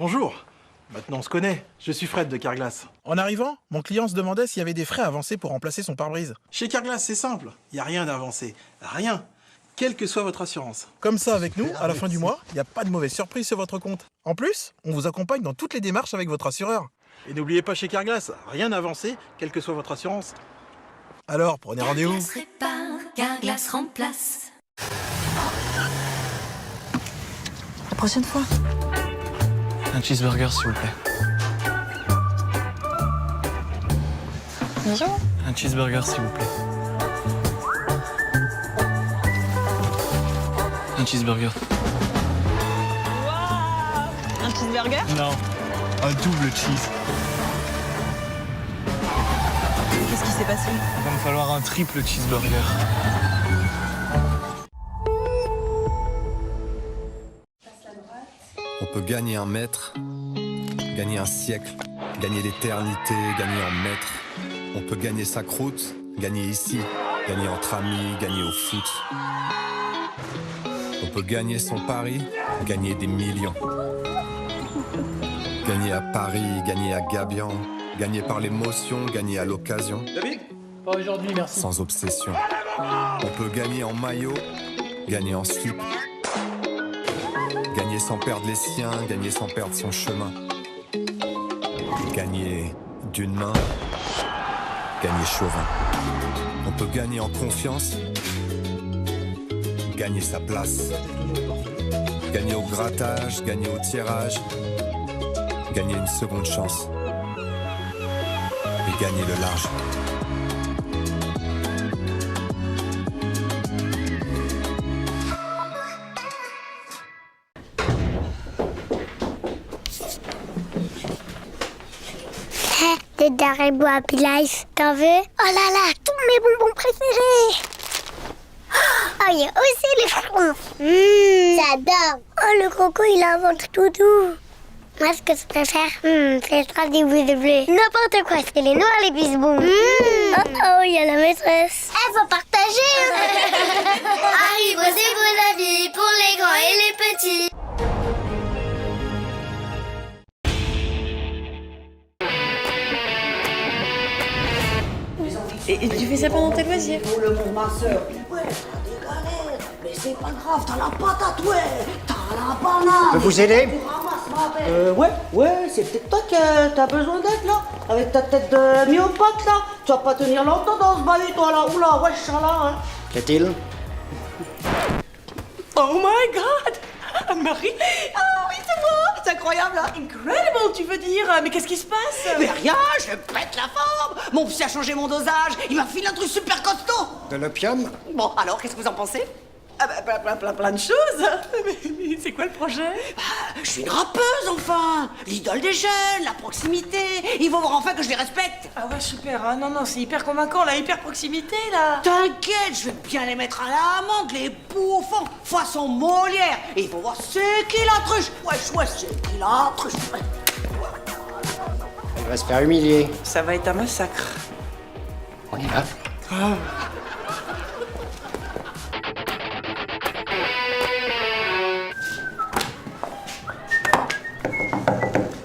Bonjour. Maintenant on se connaît. Je suis Fred de Carglass. En arrivant, mon client se demandait s'il y avait des frais avancés pour remplacer son pare-brise. Chez Carglass, c'est simple. Il n'y a rien d'avancé. Rien. Quelle que soit votre assurance. Comme ça, avec nous, à la fin du mois, il n'y a pas de mauvaise surprise sur votre compte. En plus, on vous accompagne dans toutes les démarches avec votre assureur. Et n'oubliez pas chez Carglass, rien d'avancé, quelle que soit votre assurance. Alors, prenez rendez-vous. Carglass répare, Carglass remplace. La prochaine fois. Un cheeseburger, s'il vous plaît. Bonjour. Un cheeseburger, s'il vous plaît. Un cheeseburger. Waouh! Un cheeseburger? Non, un double cheese. Qu'est-ce qui s'est passé? Il va me falloir un triple cheeseburger. On peut gagner un mètre, gagner un siècle, gagner l'éternité, gagner en mètres. On peut gagner sa croûte, gagner ici, gagner entre amis, gagner au foot. On peut gagner son pari, gagner des millions. Gagner à Paris, gagner à Gabian, gagner par l'émotion, gagner à l'occasion. David? Pas aujourd'hui, merci. Sans obsession. On peut gagner en maillot, gagner en slip. Gagner sans perdre les siens, gagner sans perdre son chemin. Gagner d'une main, gagner chauvin. On peut gagner en confiance, gagner sa place. Gagner au grattage, gagner au tirage, gagner une seconde chance. Et gagner le large. Des Haribo Happy Life, t'en veux? Oh là là, tous mes bonbons préférés! Oh, il y a aussi les fruits. J'adore! Oh, le coco, il a un ventre tout doux. Moi, ce que je préfère, c'est le des boules de bleu. N'importe quoi, c'est les noirs, les bisbons. Oh, oh, il y a la maîtresse. Eh, faut partager! Haribo, c'est vos avis pour les grands et les petits. Et tu fais ça pendant tes loisirs? Pour le monde, ma soeur. Ouais, t'as des galères. Mais c'est pas grave, t'as la patate, ouais. T'as la banane. Je peux vous aider? Ouais, c'est peut-être toi que t'as besoin d'aide, là. Avec ta tête de myopathe, là. Tu vas pas tenir longtemps dans ce bahut, toi, là. Oula, wesh, là, hein. Qu'y a-t-il? Oh my God! Marie? Ah oui, c'est moi! C'est incroyable, là! Incredible, tu veux dire? Mais qu'est-ce qui se passe? Mais rien, je pète la forme! Mon psy a changé mon dosage, il m'a filé un truc super costaud! De l'opium? Bon, alors, qu'est-ce que vous en pensez? Ah bah, plein de choses! Mais c'est quoi le projet? Bah, je suis une rappeuse, enfin! L'idole des jeunes, la proximité! Il faut voir enfin que je les respecte! Ah ouais, super, hein. Non, c'est hyper convaincant, la hyper proximité, là. T'inquiète, je vais bien les mettre à l'amende, les bouffons, façon Molière. Et il faut voir c'est qui l'autruche. Ouais, c'est qui l'autruche. Elle va se faire humilier. Ça va être un massacre. On y va.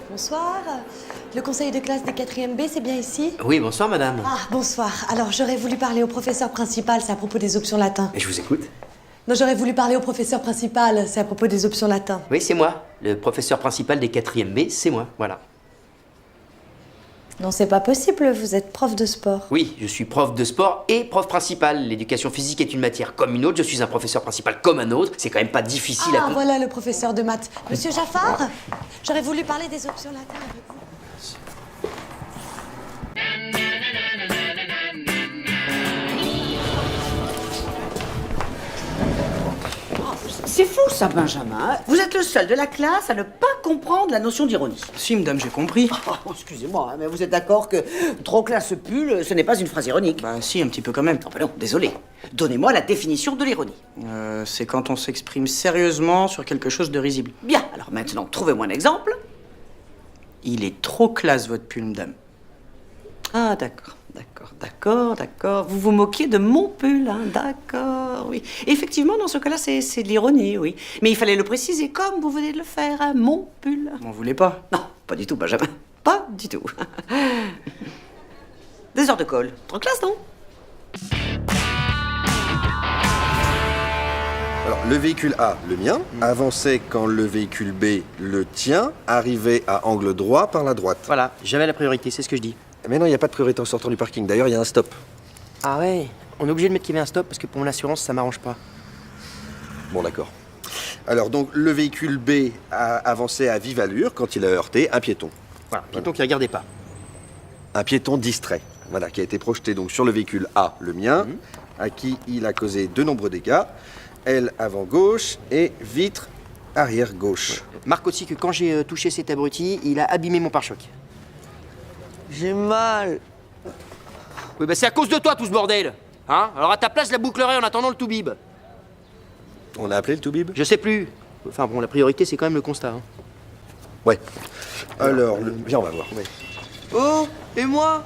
Bonsoir. Le conseil de classe des 4e B, c'est bien ici? Oui, bonsoir madame. Ah, bonsoir. Alors, j'aurais voulu parler au professeur principal, c'est à propos des options latin. Et je vous écoute. Non, j'aurais voulu parler au professeur principal, c'est à propos des options latin. Oui, c'est moi. Le professeur principal des 4e B, c'est moi, voilà. Non, c'est pas possible, vous êtes prof de sport. Oui, je suis prof de sport et prof principal. L'éducation physique est une matière comme une autre, je suis un professeur principal comme un autre. C'est quand même pas difficile à... Ah, voilà le professeur de maths. Monsieur Jaffard, j'aurais voulu parler des options latin avec vous. C'est fou ça, Benjamin. Vous êtes le seul de la classe à ne pas comprendre la notion d'ironie. Si, madame, j'ai compris. Oh, excusez-moi, mais vous êtes d'accord que trop classe pull, ce n'est pas une phrase ironique? Bah si, un petit peu quand même. Non, non, désolé. Donnez-moi la définition de l'ironie. C'est quand on s'exprime sérieusement sur quelque chose de risible. Bien, alors maintenant, trouvez-moi un exemple. Il est trop classe, votre pull, madame. Ah, d'accord. D'accord. Vous vous moquiez de mon pull, hein, d'accord, oui. Effectivement, dans ce cas-là, c'est de l'ironie, oui. Mais il fallait le préciser, comme vous venez de le faire, hein, mon pull. M'en voulez pas? Non, pas du tout, Benjamin. Pas du tout. Des heures de colle. Trop classe, non? Alors, le véhicule A, le mien, avançait quand le véhicule B, le tien, arrivait à angle droit par la droite. Voilà, j'avais la priorité, c'est ce que je dis. Mais non, il n'y a pas de priorité en sortant du parking. D'ailleurs, il y a un stop. Ah ouais, on est obligé de mettre qu'il y avait un stop parce que pour mon assurance, ça m'arrange pas. Bon, d'accord. Alors, donc, le véhicule B a avancé à vive allure quand il a heurté un piéton. Voilà, piéton qui regardait pas. Un piéton distrait, voilà, qui a été projeté donc sur le véhicule A, le mien, à qui il a causé de nombreux dégâts. Aile avant gauche et vitre arrière gauche. Marque aussi que quand j'ai touché cet abruti, il a abîmé mon pare-choc. J'ai mal. Oui, bah c'est à cause de toi tout ce bordel. Hein? Alors à ta place, je la bouclerai en attendant le toubib. On a appelé le toubib? Je sais plus. Enfin bon, la priorité, c'est quand même le constat. Hein. Ouais. Alors, viens, on va voir. Ouais. Oh, et moi?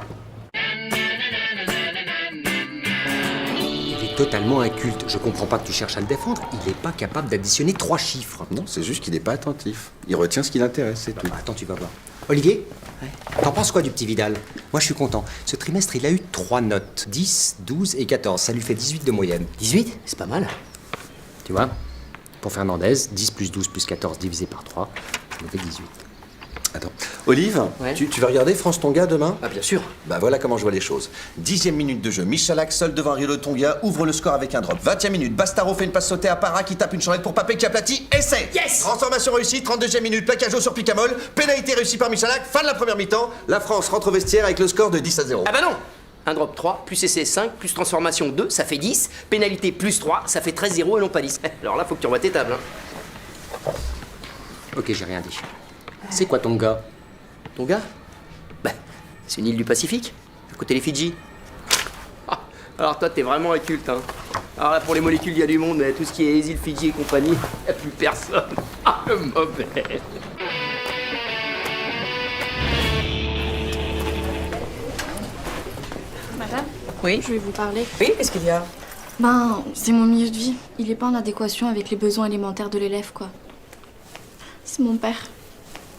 Il est totalement inculte. Je comprends pas que tu cherches à le défendre. Il n'est pas capable d'additionner 3 chiffres. Non, c'est juste qu'il n'est pas attentif. Il retient ce qui l'intéresse, c'est tout. Attends, tu vas voir. Olivier, t'en penses quoi du petit Vidal? Moi, je suis content. Ce trimestre, il a eu 3 notes. 10, 12 et 14. Ça lui fait 18 de moyenne. 18? C'est pas mal. Tu vois? Pour Fernandez, 10 plus 12 plus 14 divisé par 3, ça nous fait 18. Attends. Olive, Ouais. tu vas regarder France Tonga demain? Ah bien sûr. Bah voilà comment je vois les choses. 10e minute de jeu, Michalak seul devant Riolo Tonga, ouvre le score avec un drop. 20e minute, Bastaro fait une passe sautée à Para qui tape une chandelle pour Papé qui aplatit, essai. Yes. Transformation réussie, 32e minute, plaquage haut sur Picamol, pénalité réussie par Michalak, fin de la première mi-temps, la France rentre au vestiaire avec le score de 10-0. Ah bah non. Un drop 3, plus essai 5, plus transformation 2, ça fait 10. Pénalité plus 3, ça fait 13-0 et non pas 10. Alors là, faut que tu revoies tes tables. Hein. Ok, j'ai rien dit. C'est quoi ton gars? Ton gars? Bah, c'est une île du Pacifique, à côté des Fidji. Ah, alors toi, t'es vraiment inculte, hein. Alors là, pour les molécules, il y a du monde, mais tout ce qui est les îles Fidji et compagnie, y a plus personne. Ah, le mauvais. Madame? Oui? Je vais vous parler. Oui, qu'est-ce qu'il y a? Ben, c'est mon milieu de vie. Il est pas en adéquation avec les besoins élémentaires de l'élève, quoi. C'est mon père.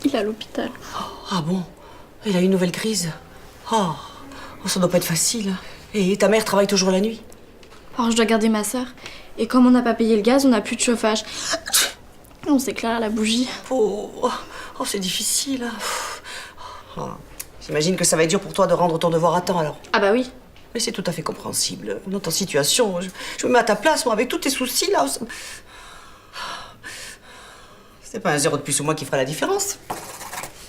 Il est à l'hôpital. Ah bon? Il a une nouvelle crise? Oh, ça doit pas être facile. Et ta mère travaille toujours la nuit? Alors, je dois garder ma sœur. Et comme on n'a pas payé le gaz, on n'a plus de chauffage. On s'éclaire à la bougie. Oh, c'est difficile. Oh, j'imagine que ça va être dur pour toi de rendre ton devoir à temps, alors. Ah bah oui. Mais c'est tout à fait compréhensible. Dans ta situation, je me mets à ta place, moi, avec tous tes soucis, là. C'est pas un 0 de plus ou moins qui fera la différence.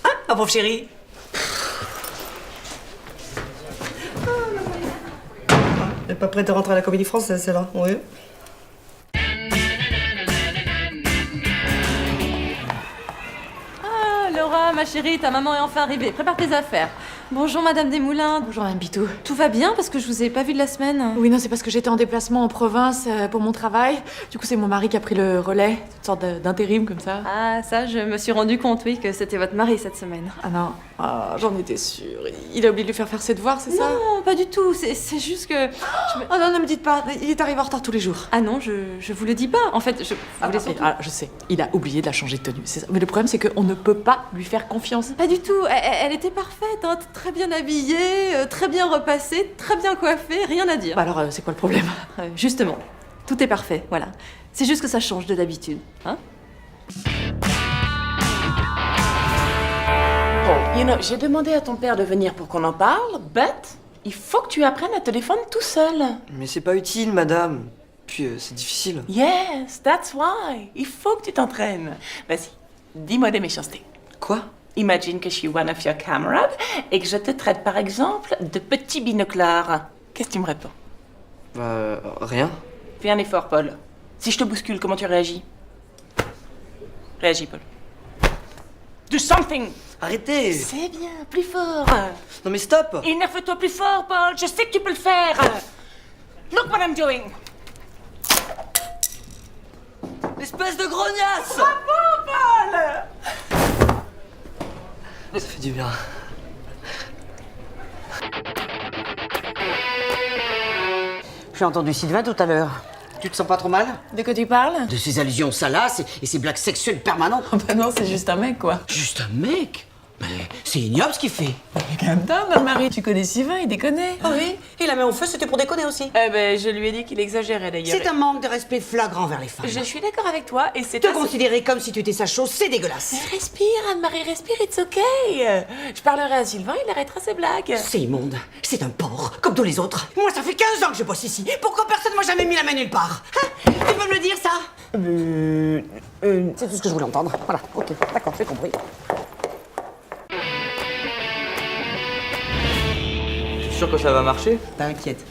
Hein, ma pauvre chérie? Elle est pas prête à rentrer à la Comédie Française, celle-là, oui. Ah, Laura, ma chérie, ta maman est enfin arrivée. Prépare tes affaires. Bonjour Madame Desmoulins. Bonjour, Madame Pitou. Tout va bien parce que je vous ai pas vu de la semaine. Oui, non, c'est parce que j'étais en déplacement en province pour mon travail. Du coup, c'est mon mari qui a pris le relais, une sorte d'intérim comme ça. Ah, ça, je me suis rendu compte, oui, que c'était votre mari cette semaine. Ah non, j'en étais sûre. Il a oublié de lui faire ses devoirs, c'est ça? Non, pas du tout. C'est juste que. Oh non, ne me dites pas, il est arrivé en retard tous les jours. Ah non, je vous le dis pas. En fait, je voulais surtout. Je sais, il a oublié de la changer de tenue, c'est ça. Mais le problème, c'est qu'on ne peut pas lui faire confiance. Pas du tout. Elle était parfaite, hein, très bien habillée, très bien repassée, très bien coiffée, rien à dire. Bah alors, c'est quoi le problème? Justement, tout est parfait, voilà. C'est juste que ça change de d'habitude, hein? Bon, j'ai demandé à ton père de venir pour qu'on en parle, but il faut que tu apprennes à te défendre tout seul. Mais c'est pas utile, madame. Puis c'est difficile. Yes, that's why. Il faut que tu t'entraînes. Vas-y, dis-moi des méchancetés. Quoi? Imagine que je suis one of your camarades et que je te traite par exemple de petit binoclard. Qu'est-ce que tu me réponds? Rien. Fais un effort, Paul. Si je te bouscule, comment tu réagis? Réagis, Paul. Do something! Arrêtez! C'est bien, plus fort! Non mais stop! Énerve-toi plus fort, Paul! Je sais que tu peux le faire! Look what I'm doing! Espèce de grognasse! Bravo, Paul! Ça fait du bien. J'ai entendu Sylvain tout à l'heure. Tu te sens pas trop mal? De quoi tu parles? De ces allusions salaces et ces blagues sexuelles permanentes. Oh bah non, c'est juste un mec, quoi. Juste un mec? Mais c'est ignoble ce qu'il fait. Calme-toi, Marie, tu connais Sylvain, il déconnait. Ah oui? Et la main au feu, c'était pour déconner aussi. Eh ben, je lui ai dit qu'il exagérait d'ailleurs. C'est un manque de respect flagrant vers les femmes. Je suis d'accord avec toi et c'est... Te considérer comme si tu étais sa chose, c'est dégueulasse. Respire, Anne-Marie, respire, it's okay. Je parlerai à Sylvain, il arrêtera ses blagues. C'est immonde. C'est un porc, comme tous les autres. Moi, ça fait 15 ans que je bosse ici. Pourquoi personne m'a jamais mis la main nulle part? Hein? Tu peux me le dire, ça? C'est tout ce que je voulais entendre. Voilà, ok, d'accord, j'ai compris. Sûr que ça va marcher? T'inquiète.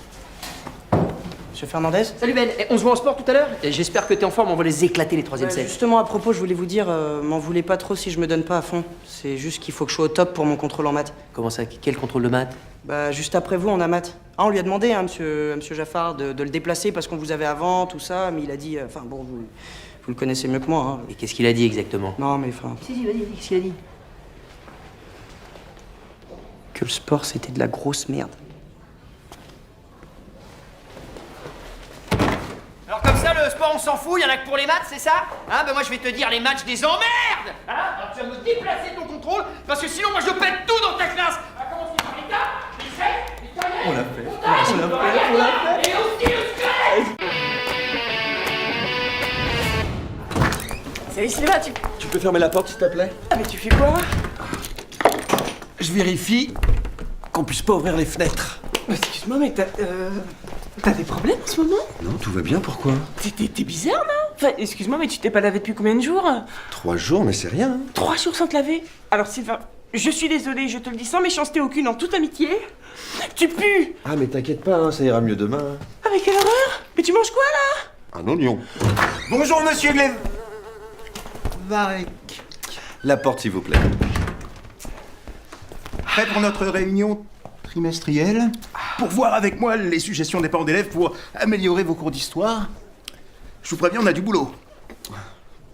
Monsieur Fernandez? Salut Ben, on se voit en sport tout à l'heure? Et j'espère que t'es en forme, on va les éclater les troisièmes sets. Justement, à propos, je voulais vous dire, m'en voulez pas trop si je me donne pas à fond. C'est juste qu'il faut que je sois au top pour mon contrôle en maths. Comment ça? Quel contrôle de maths? Bah, juste après vous, on a maths. Ah, on lui a demandé, hein, monsieur Jaffard, de le déplacer parce qu'on vous avait avant, tout ça, mais il a dit... Enfin, bon, vous le connaissez mieux que moi, hein. Et qu'est-ce qu'il a dit exactement? Non, mais enfin... Si, vas-y, qu'est-ce qu'il a dit? Que le sport, c'était de la grosse merde. Alors comme ça, le sport, on s'en fout, y en a que pour les maths, c'est ça? Hein, ben moi je vais te dire, les matchs des emmerdes! Hein? Alors tu vas me déplacer ton contrôle, parce que sinon moi je pète tout dans ta classe! À commencer par les tas, les 7, les carrières, On l'a fait. et aussi le stress! Salut Sylvain, Tu peux fermer la porte, s'il te plaît? Ah mais tu fais quoi? Je vérifie qu'on puisse pas ouvrir les fenêtres. Excuse-moi, mais t'as des problèmes en ce moment? Non, tout va bien, pourquoi? T'es bizarre, non? Enfin, excuse-moi, mais tu t'es pas lavé depuis combien de jours? 3 jours, mais c'est rien. 3 jours sans te laver? Alors Sylvain, je suis désolée, je te le dis sans méchanceté aucune, en toute amitié. Tu pues! Ah, mais t'inquiète pas, hein, ça ira mieux demain. Ah mais quelle horreur! Mais tu manges quoi là? Un oignon. Bonjour monsieur Glev... Varek. La porte, s'il vous plaît. Prêt pour notre réunion trimestrielle? Pour voir avec moi les suggestions des parents d'élèves pour améliorer vos cours d'histoire? Je vous préviens, on a du boulot.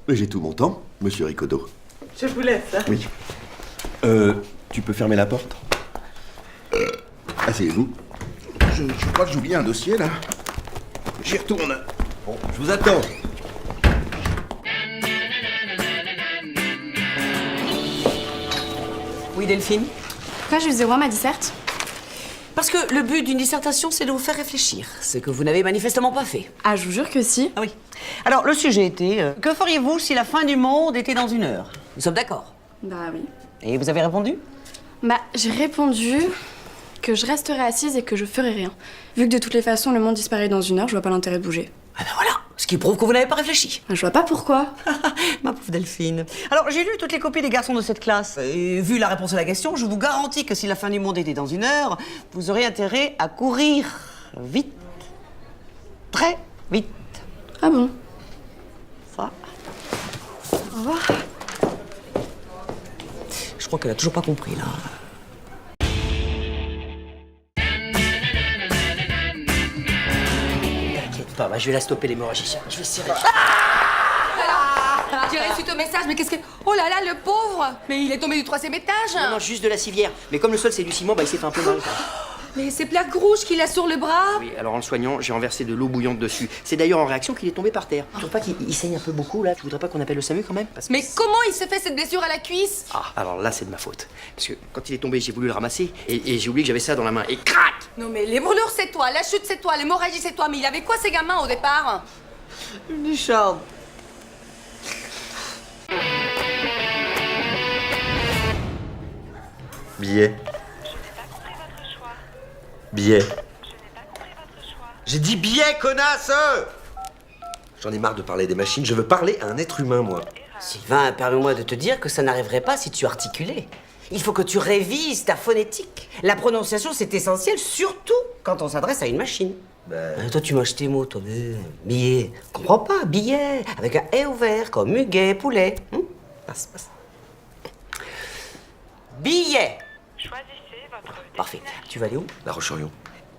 Mais j'ai tout mon temps, monsieur Ricodo. Je vous laisse. Hein. Oui. Tu peux fermer la porte? Asseyez-vous. Je crois que j'oublie un dossier, là. J'y retourne. Bon, je vous attends. Oui, Delphine? Pourquoi je faisais moi ma disserte? Parce que le but d'une dissertation, c'est de vous faire réfléchir. Ce que vous n'avez manifestement pas fait. Ah, je vous jure que si. Ah oui. Alors, le sujet était... que feriez-vous si la fin du monde était dans 1 heure? Nous sommes d'accord? Bah oui. Et vous avez répondu? Bah, j'ai répondu que je resterai assise et que je ferai rien. Vu que de toutes les façons, le monde disparaît dans 1 heure, je vois pas l'intérêt de bouger. Ah ben voilà. Ce qui prouve que vous n'avez pas réfléchi. Je vois pas pourquoi. Ma pauvre Delphine. Alors, j'ai lu toutes les copies des garçons de cette classe. Et vu la réponse à la question, je vous garantis que si la fin du monde était dans 1 heure, vous aurez intérêt à courir vite. Très vite. Ah bon? Ça. Au revoir. Je crois qu'elle a toujours pas compris, là. T'inquiète pas, bah, je vais la stopper l'hémorragie. Je vais serrer. J'ai reçu ton message, mais qu'est-ce que... Oh là là, le pauvre! Mais il est tombé du 3e étage! Non, non, juste de la civière. Mais comme le sol c'est du ciment, bah il s'est fait un peu mal. Quoi. Mais ces plaques rouges qu'il a sur le bras! Oui, alors en le soignant, j'ai renversé de l'eau bouillante dessus. C'est d'ailleurs en réaction qu'il est tombé par terre. Tu trouves pas qu'il saigne un peu beaucoup là? Tu voudrais pas qu'on appelle le SAMU quand même? Parce que... Mais comment il s'est fait cette blessure à la cuisse? Ah, alors là c'est de ma faute. Parce que quand il est tombé, j'ai voulu le ramasser et j'ai oublié que j'avais ça dans la main. Et crac! Non mais les brûlures c'est toi, la chute c'est toi, l'hémorragie c'est toi, mais il avait quoi ces gamins au départ? Une écharde. Billet. Billet. J'ai dit billet, connasse! J'en ai marre de parler des machines, je veux parler à un être humain, moi. Sylvain, permets-moi de te dire que ça n'arriverait pas si tu articulais. Il faut que tu révises ta phonétique. La prononciation, c'est essentiel, surtout quand on s'adresse à une machine. Toi, tu mâches tes mots, toi. Billet. Comprends pas, billet. Avec un « et » ouvert, comme muguet, poulet. Passe. Billet. Choisissez votre... Parfait. Tu vas aller où? La Roche-sur-Yon.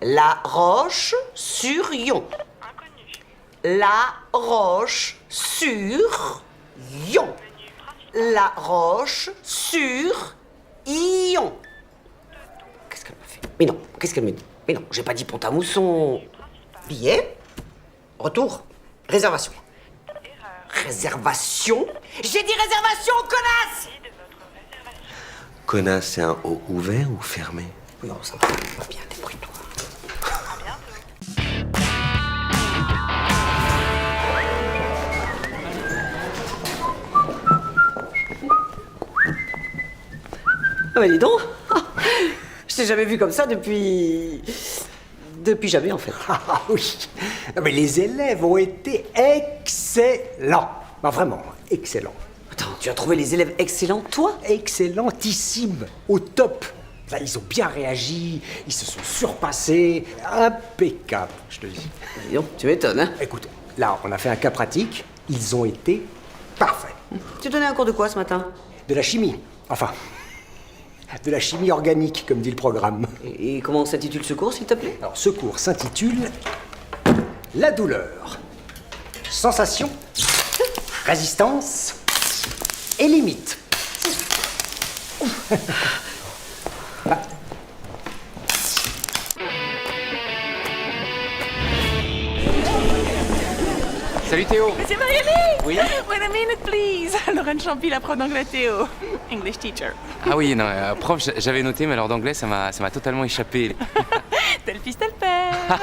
La Roche-sur-Yon. La Roche-sur-Yon. La Roche-sur-Yon. Qu'est-ce qu'elle m'a fait? Mais non, qu'est-ce qu'elle me dit? Mais non, j'ai pas dit Pont-à-Mousson. Billet. Retour. Réservation. Réservation? J'ai dit réservation, connasse! Connasse, c'est un O ouvert ou fermé? Oui, on s'en va bien, débrouille-toi. Ah bah dis donc, je t'ai jamais vu comme ça depuis jamais en fait. Ah oui, non, mais les élèves ont été excellents. Bah, vraiment, excellents. Attends, tu as trouvé les élèves excellents, toi? Excellentissimes, au top. Là, ils ont bien réagi, ils se sont surpassés, impeccable, je te dis. Dis donc, tu m'étonnes, hein? Écoute, là, on a fait un cas pratique, ils ont été parfaits. Tu donnais un cours de quoi ce matin? De la chimie, enfin, de la chimie organique, comme dit le programme. Et comment s'intitule ce cours, s'il te plaît? Alors, ce cours s'intitule La douleur. Sensation, résistance et limite. Salut Théo. Monsieur Mariami! Oui? Wait a minute, please. Lorraine Champy, la prof d'anglais Théo. English teacher. Ah oui, non, prof, j'avais noté, mais alors d'anglais, ça m'a totalement échappé. Tel fils, tel père.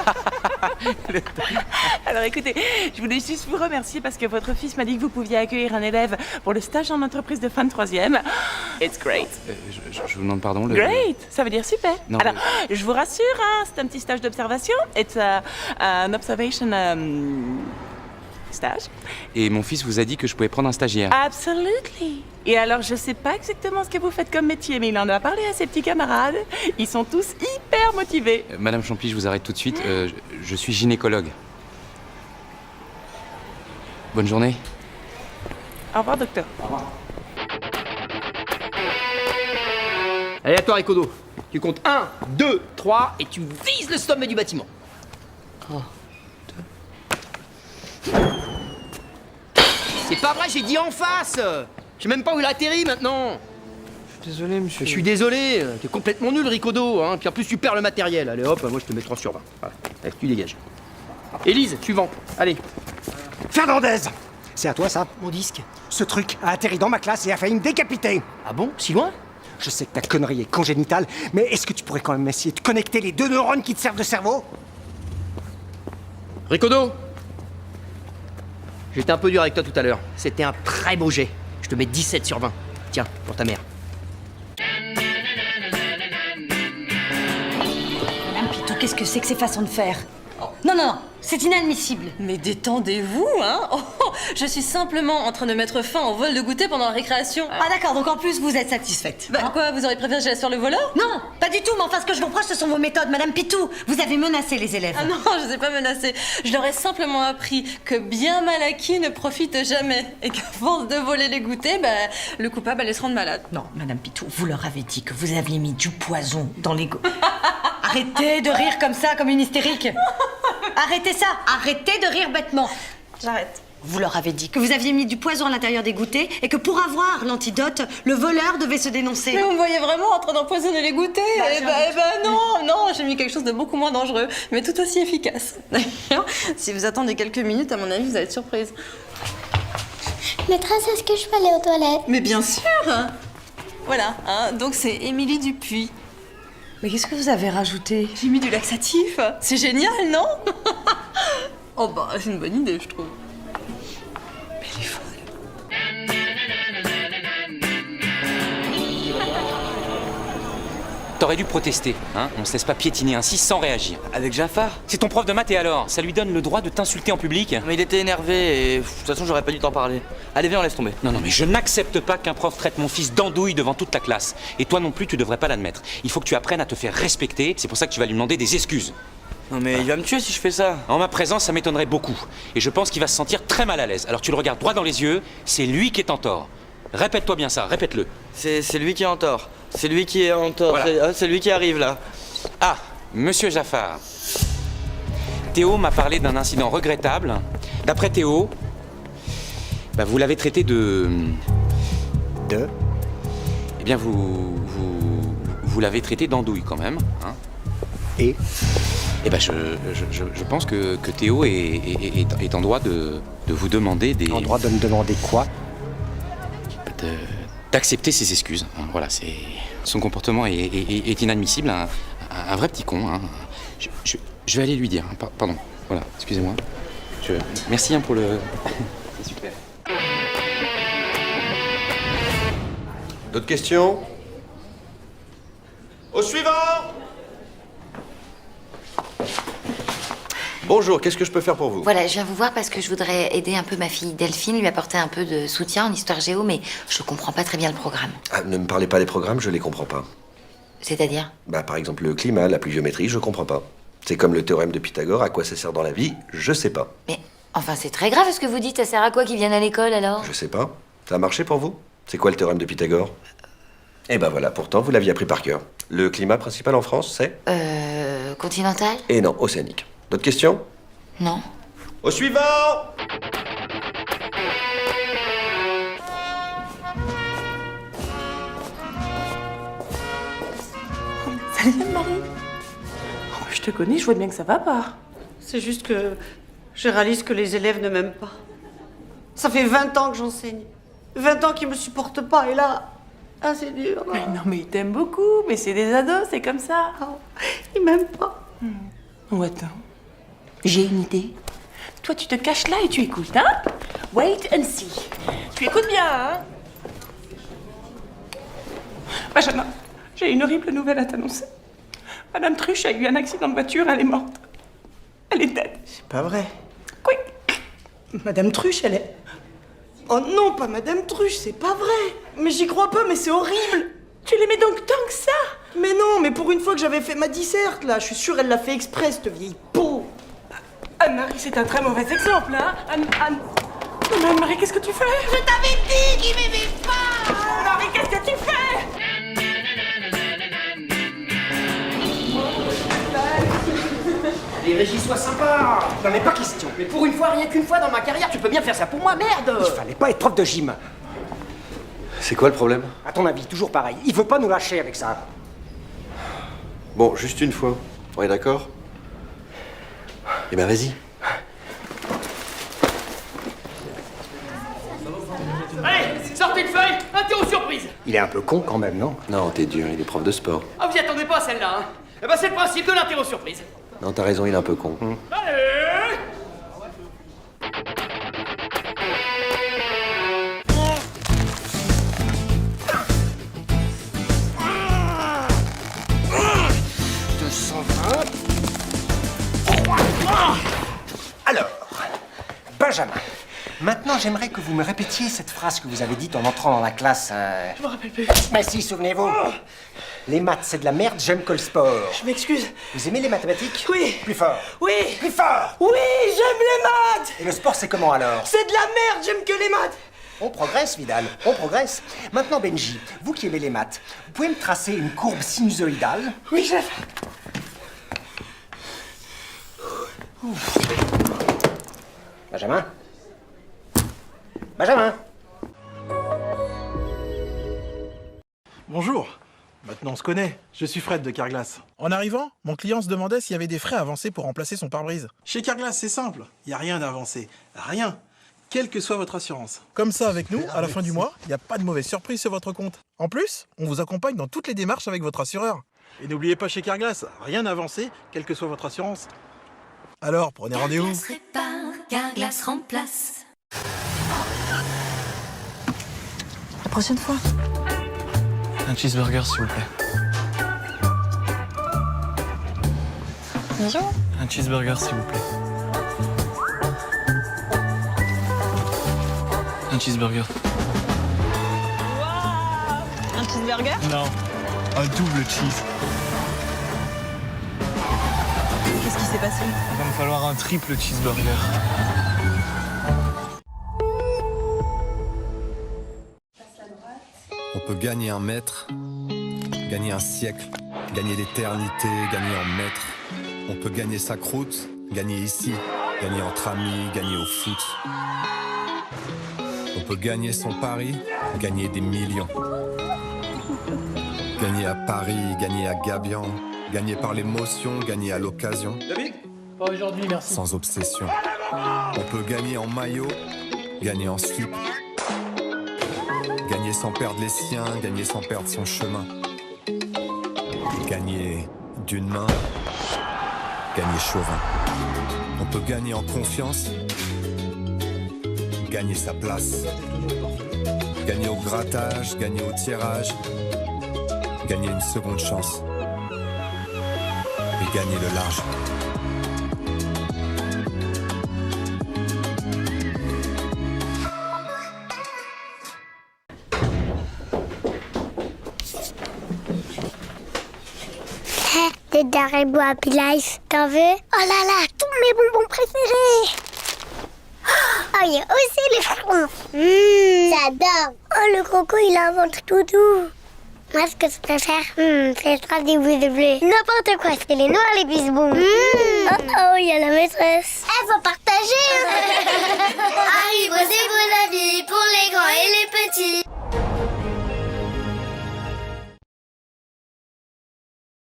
Alors écoutez, je voulais juste vous remercier parce que votre fils m'a dit que vous pouviez accueillir un élève pour le stage en entreprise de fin de 3e. It's great. Je vous demande pardon. Great, ça veut dire super. Non, alors, je vous rassure, hein, c'est un petit stage d'observation. It's an observation stage. Et mon fils vous a dit que je pouvais prendre un stagiaire. Absolutely. Et alors, je sais pas exactement ce que vous faites comme métier, mais il en a parlé à ses petits camarades. Ils sont tous hyper motivés. Madame Champy, je vous arrête tout de suite. Je suis gynécologue. Bonne journée. Au revoir, docteur. Au revoir. Allez, à toi, Ricodo. Tu comptes 1, 2, 3 et tu vises le sommet du bâtiment. Oh. C'est pas vrai, j'ai dit en face. Je sais même pas où il atterrit maintenant. Je suis désolé, monsieur. Je suis désolé, t'es complètement nul, Ricodo, hein. Puis en plus, tu perds le matériel. Allez hop, moi je te mets 3 sur 20. Voilà. Allez, tu dégages. Élise, suivant. Allez. Fernandez! C'est à toi, ça, mon disque? Ce truc a atterri dans ma classe et a failli me décapiter. Ah bon? Si loin? Je sais que ta connerie est congénitale, mais est-ce que tu pourrais quand même essayer de connecter les 2 neurones qui te servent de cerveau? Ricodo! J'étais un peu dur avec toi tout à l'heure. C'était un très beau jet. Je te mets 17 sur 20. Tiens, pour ta mère. Madame Pitou, qu'est-ce que c'est que ces façons de faire? Non, non, non, c'est inadmissible. Mais détendez-vous, hein. Oh, je suis simplement en train de mettre fin au vol de goûter pendant la récréation. Ah d'accord, donc en plus vous êtes satisfaite. Bah quoi, vous auriez préféré que je laisse sur le volant? Non, pas du tout, mais enfin ce que je vous reproche ce sont vos méthodes, Madame Pitou. Vous avez menacé les élèves. Ah non, je ne ai pas menacé. Je leur ai simplement appris que bien mal acquis ne profite jamais. Et qu'à force de voler les goûters, bah, le coupable allait se rendre malade. Non, Madame Pitou, vous leur avez dit que vous aviez mis du poison dans les go... Arrêtez de rire comme ça, comme une hystérique. Arrêtez ça, arrêtez de rire bêtement. J'arrête. Vous leur avez dit que vous aviez mis du poison à l'intérieur des goûters et que pour avoir l'antidote, le voleur devait se dénoncer. Mais vous me voyez vraiment en train d'empoisonner les goûters? Non, j'ai mis quelque chose de beaucoup moins dangereux, mais tout aussi efficace. D'ailleurs, si vous attendez quelques minutes, à mon avis, vous allez être surprise. Maîtresse, est-ce que je peux aller aux toilettes? Mais bien sûr. Voilà, hein, donc c'est Émilie Dupuis. Mais qu'est-ce que vous avez rajouté? J'ai mis du laxatif. C'est génial, non? Oh bah, c'est une bonne idée, je trouve. Mais elle est folle. T'aurais dû protester, hein? On se laisse pas piétiner ainsi sans réagir. Avec Jafar? C'est ton prof de maths et alors? Ça lui donne le droit de t'insulter en public? Mais il était énervé et de toute façon j'aurais pas dû t'en parler. Allez viens, on laisse tomber. Non, mais je n'accepte pas qu'un prof traite mon fils d'andouille devant toute la classe. Et toi non plus, tu devrais pas l'admettre. Il faut que tu apprennes à te faire respecter, c'est pour ça que tu vas lui demander des excuses. Non mais il va me tuer si je fais ça. En ma présence, ça m'étonnerait beaucoup. Et je pense qu'il va se sentir très mal à l'aise. Alors tu le regardes droit dans les yeux, c'est lui qui est en tort. Répète-toi bien ça, répète-le. C'est lui qui est en tort. C'est lui qui est en tort. Voilà. C'est lui qui arrive là. Ah, monsieur Jaffar. Théo m'a parlé d'un incident regrettable. D'après Théo, vous l'avez traité de... De? Eh bien, vous l'avez traité d'andouille quand même. Hein. Et Eh ben, je pense que Théo est en droit de vous demander des... En droit de me demander quoi? D'accepter ses excuses. Hein, voilà, son comportement est inadmissible. Un vrai petit con. Hein. Je vais aller lui dire. Hein, pardon. Voilà, excusez-moi. Merci hein, pour le... C'est super. D'autres questions? Au suivant! Bonjour, qu'est-ce que je peux faire pour vous? Voilà, je viens vous voir parce que je voudrais aider un peu ma fille Delphine, lui apporter un peu de soutien en histoire géo, mais je comprends pas très bien le programme. Ah, ne me parlez pas des programmes, je les comprends pas. C'est-à-dire? Bah, par exemple, le climat, la pluviométrie, je comprends pas. C'est comme le théorème de Pythagore, à quoi ça sert dans la vie, je sais pas. Mais enfin, c'est très grave ce que vous dites, ça sert à quoi qu'ils viennent à l'école alors? Je sais pas. Ça a marché pour vous? C'est quoi le théorème de Pythagore? Eh ben voilà, pourtant, vous l'aviez appris par cœur. Le climat principal en France, c'est? Continental? Et non, océanique. D'autres questions? Non. Au suivant! Salut Anne-Marie. Oh, je te connais, je vois bien que ça va pas. C'est juste que je réalise que les élèves ne m'aiment pas. Ça fait 20 ans que j'enseigne. 20 ans qu'ils me supportent pas, et là... Ah, c'est dur. Mais non, mais ils t'aiment beaucoup, mais c'est des ados, c'est comme ça. Oh, ils m'aiment pas. Oh, attends. J'ai une idée. Toi, tu te caches là et tu écoutes, hein? Wait and see. Tu écoutes bien, hein? Benjamin, j'ai une horrible nouvelle à t'annoncer. Madame Truche a eu un accident de voiture, elle est morte. Elle est dead. C'est pas vrai. Oui. Madame Truche, elle est... Oh non, pas Madame Truche, c'est pas vrai. Mais j'y crois pas, mais c'est horrible. Tu l'aimais donc tant que ça? Mais non, mais pour une fois que j'avais fait ma disserte, là, je suis sûre elle l'a fait exprès, cette vieille peau. Anne-Marie, c'est un très mauvais exemple, hein? Non, mais Anne-Marie, qu'est-ce que tu fais? Je t'avais dit qu'il m'aimait pas. Anne-Marie, qu'est-ce que tu fais? Allez, Régis, sois sympa. Non mais pas question. Mais pour une fois, rien qu'une fois dans ma carrière, tu peux bien faire ça pour moi, merde. Il fallait pas être prof de gym. C'est quoi le problème? À ton avis, toujours pareil. Il veut pas nous lâcher avec ça. Bon, juste une fois. On est d'accord? Eh ben vas-y. Allez, sortez une feuille, interro surprise. Il est un peu con quand même, non? Non, t'es dur, il est prof de sport. Ah, vous y attendez pas à celle-là, hein? Eh ben, c'est le principe de l'interro surprise. Non, t'as raison, il est un peu con. Allez! Alors, Benjamin, maintenant j'aimerais que vous me répétiez cette phrase que vous avez dite en entrant dans la classe. Je me rappelle plus. Mais si, souvenez-vous. Les maths, c'est de la merde, j'aime que le sport. Je m'excuse. Vous aimez les mathématiques? Oui. Plus fort. Oui. Plus fort. Oui, j'aime les maths. Et le sport, c'est comment alors? C'est de la merde, j'aime que les maths. On progresse, Vidal, on progresse. Maintenant, Benji, vous qui aimez les maths, vous pouvez me tracer une courbe sinusoïdale? Oui, chef. Benjamin? Benjamin? Bonjour. Maintenant on se connaît. Je suis Fred de Carglass. En arrivant, mon client se demandait s'il y avait des frais avancés pour remplacer son pare-brise. Chez Carglass, c'est simple. Il n'y a rien d'avancé. Rien. Quelle que soit votre assurance. Comme ça, avec nous, à la fin du mois, il n'y a pas de mauvaise surprise sur votre compte. En plus, on vous accompagne dans toutes les démarches avec votre assureur. Et n'oubliez pas chez Carglass, rien d'avancé, quelle que soit votre assurance. Alors, prenez rendez-vous. Carglass répare, Carglass remplace. La prochaine fois. Un cheeseburger, s'il vous plaît. Bonjour. Un cheeseburger, s'il vous plaît. Un cheeseburger. Un cheeseburger? Non, un double cheese. Qu'est-ce qui s'est passé? Il va me falloir un triple cheeseburger. On peut gagner un mètre, gagner un siècle, gagner l'éternité, gagner en mètres. On peut gagner sa croûte, gagner ici, gagner entre amis, gagner au foot. On peut gagner son pari, gagner des millions. Gagner à Paris, gagner à Gabian, Gagner par l'émotion, gagner à l'occasion. Pas aujourd'hui, merci. Sans obsession. On peut gagner en maillot, gagner en slip. Gagner sans perdre les siens, gagner sans perdre son chemin. Gagner d'une main, gagner chauvin. On peut gagner en confiance, gagner sa place. Gagner au grattage, gagner au tirage, gagner une seconde chance. Et gagner le large. Des Haribo Happy Life. T'en veux? Oh là là, tous mes bonbons préférés. Oh, il y a aussi les fronces. J'adore. Oh, le croco, il a un ventre tout doux. Moi, ce que je préfère, c'est les strass des boules de bleu. N'importe quoi, c'est les noirs, les bisbons. Oh, oh, il y a la maîtresse. Elle faut partager. Haribo, c'est bon avis pour les grands et les petits.